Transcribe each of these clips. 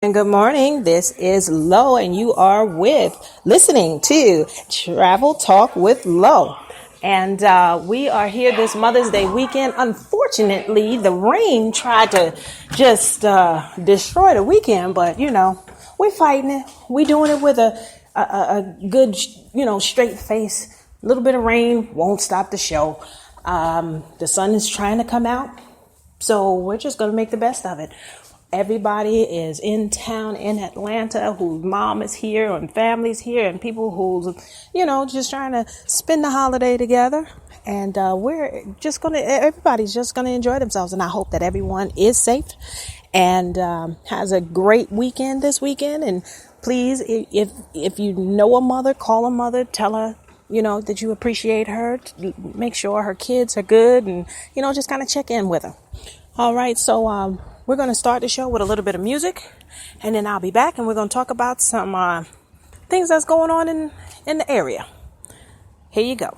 And good morning. This is Lo, and you are listening to Travel Talk with Lo. And we are here this Mother's Day weekend. Unfortunately, the rain tried to just destroy the weekend, but we're fighting it. We're doing it with a good, straight face. A little bit of rain won't stop the show. The sun is trying to come out, so we're just going to make the best of it. Everybody is in town in Atlanta whose mom is here and family's here and people who's, just trying to spend the holiday together. And everybody's just going to enjoy themselves. And I hope that everyone is safe and has a great weekend this weekend. And please, if you know a mother, call a mother, tell her, that you appreciate her, make sure her kids are good and, just kind of check in with her. All right. So, we're going to start the show with a little bit of music, and then I'll be back, and we're going to talk about some things that's going on in the area. Here you go.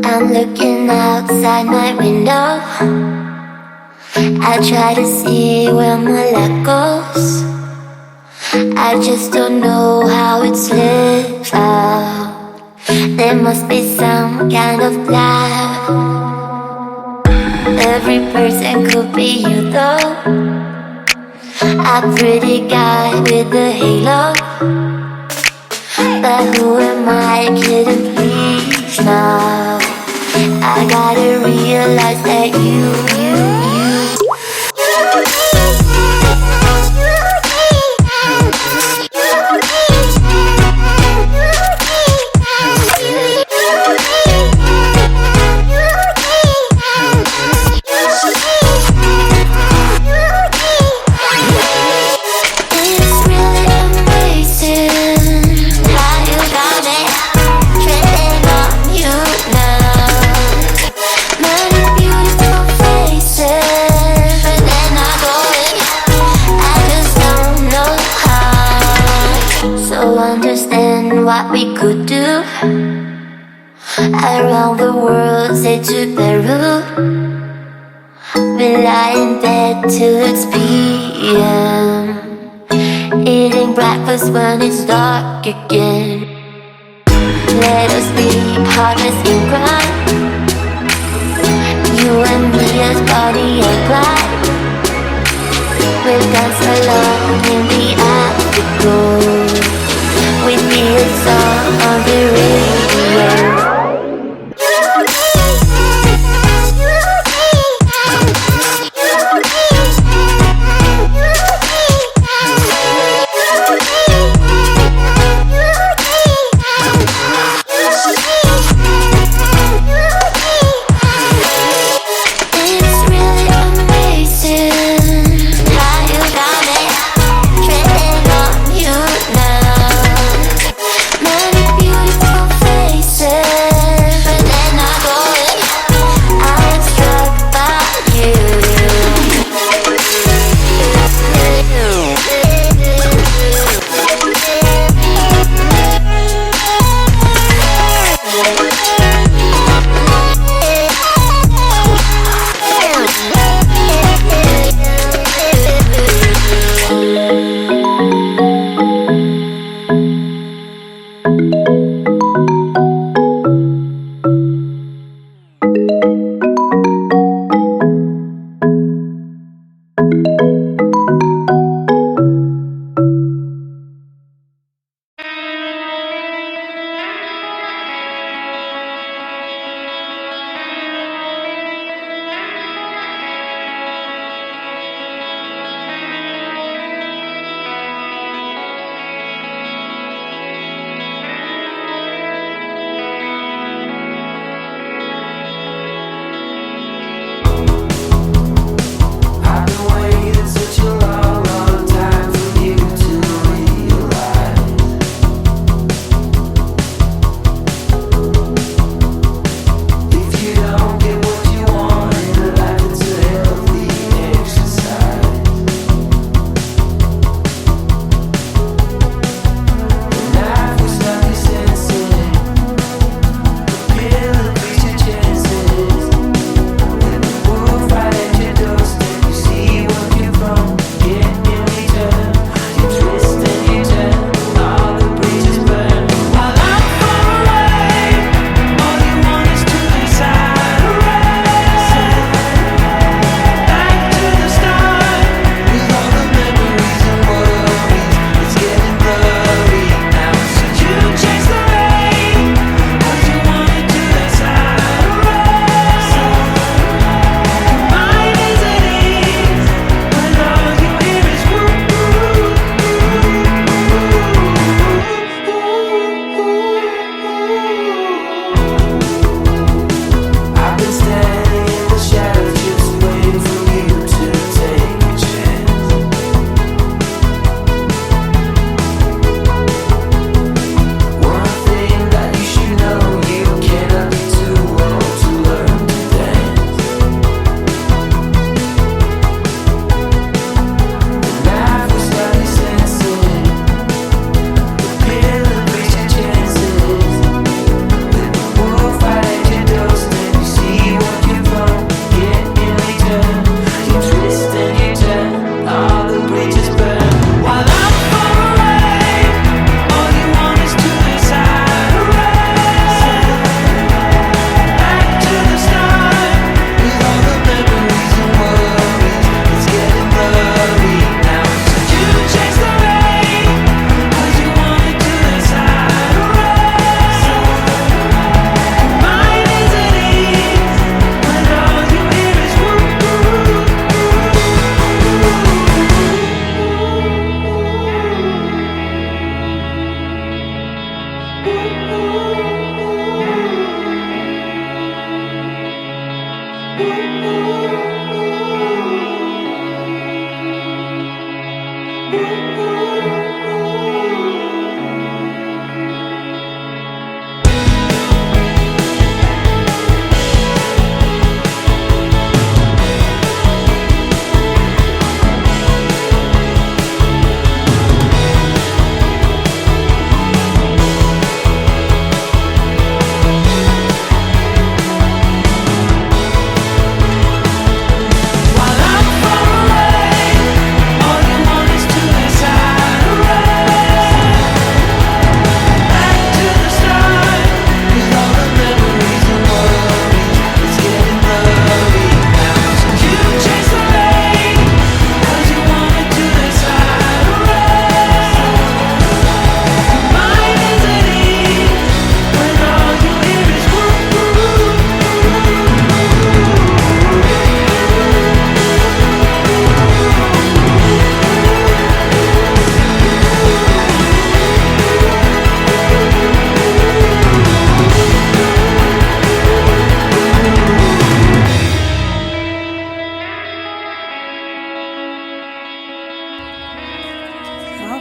I'm looking outside my window. I try to see where my luck goes. I just don't know how it slips out. There must be some kind of plan. Every person could be you though. A pretty guy with a halo. But who am I kidding, please now? I gotta realize that you So understand what we could do. Around the world, say to Peru. We lie in bed till it's PM, eating breakfast when it's dark again. Let us be partners in crime, you and me as Bonnie and Clyde. We'll dance alone in the afterglow, with me a song on the radio.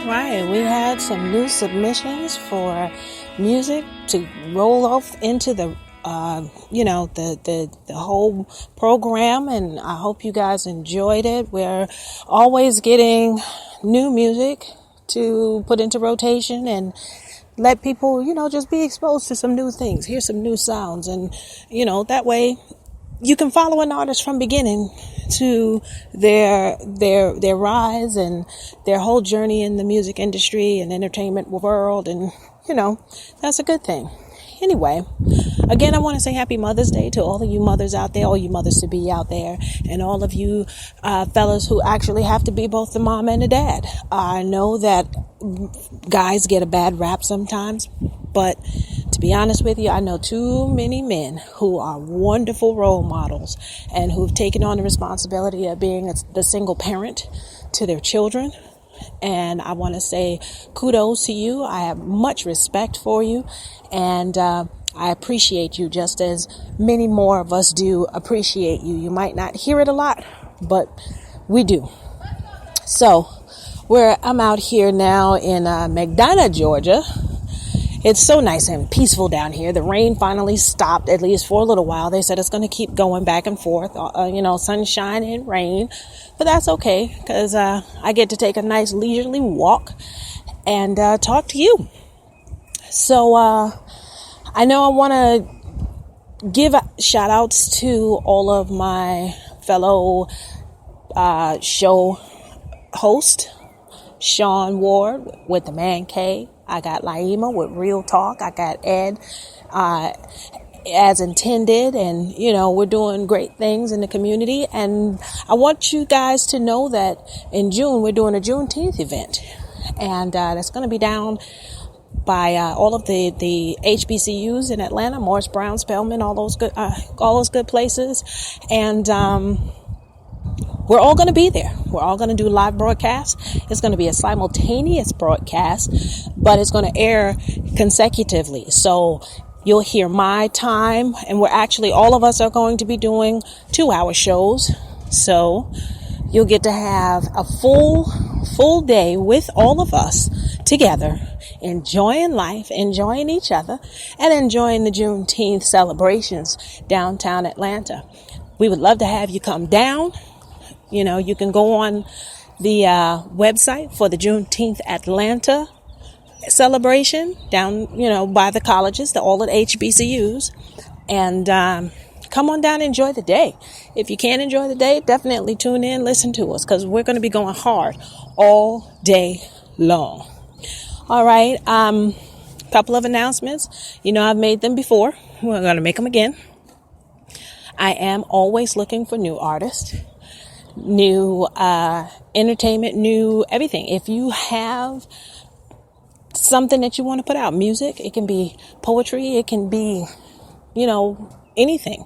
right, we had some new submissions for music to roll off into the the whole program, and I hope you guys enjoyed it. We're always getting new music to put into rotation and let people, just be exposed to some new things, hear some new sounds, and that way you can follow an artist from beginning to their rise and their whole journey in the music industry and entertainment world, and that's a good thing. Anyway, again, I want to say happy Mother's Day to all of you mothers out there, all you mothers to be out there, and all of you fellas who actually have to be both the mom and the dad. I know that guys get a bad rap sometimes, but to be honest with you, I know too many men who are wonderful role models and who've taken on the responsibility of being the single parent to their children. And I want to say kudos to you. I have much respect for you, and I appreciate you just as many more of us do appreciate you. You might not hear it a lot, but we do. So I'm out here now in McDonough, Georgia. It's so nice and peaceful down here. The rain finally stopped, at least for a little while. They said it's going to keep going back and forth, sunshine and rain. But that's okay, because I get to take a nice leisurely walk and talk to you. So I know I want to give shout outs to all of my fellow show hosts. Sean Ward with the Man Cave. I got Laima with Real Talk. I got Ed as intended, and we're doing great things in the community. And I want you guys to know that in June we're doing a Juneteenth event, and that's going to be down by all of the HBCUs in Atlanta, Morris Brown, Spelman, all those good places, and we're all going to be there. We're all going to do live broadcasts. It's going to be a simultaneous broadcast, but it's going to air consecutively. So you'll hear my time, and all of us are going to be doing 2-hour shows. So you'll get to have a full day with all of us together, enjoying life, enjoying each other, and enjoying the Juneteenth celebrations downtown Atlanta. We would love to have you come down. You can go on the website for the Juneteenth Atlanta celebration down, by the colleges, all of the HBCUs, and come on down and enjoy the day. If you can't enjoy the day, definitely tune in, listen to us, because we're going to be going hard all day long. All right. Couple of announcements. I've made them before. We're going to make them again. I am always looking for new artists, new entertainment, new everything. If you have something that you want to put out, music, it can be poetry, it can be, anything.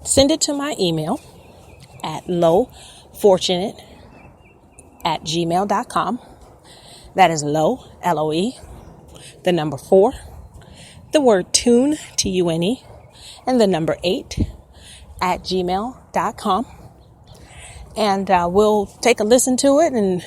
Send it to my email at lowfortunate@gmail.com. That is low, LOE, the number 4, the word tune, TUNE, and the number 8 at gmail.com. And we'll take a listen to it and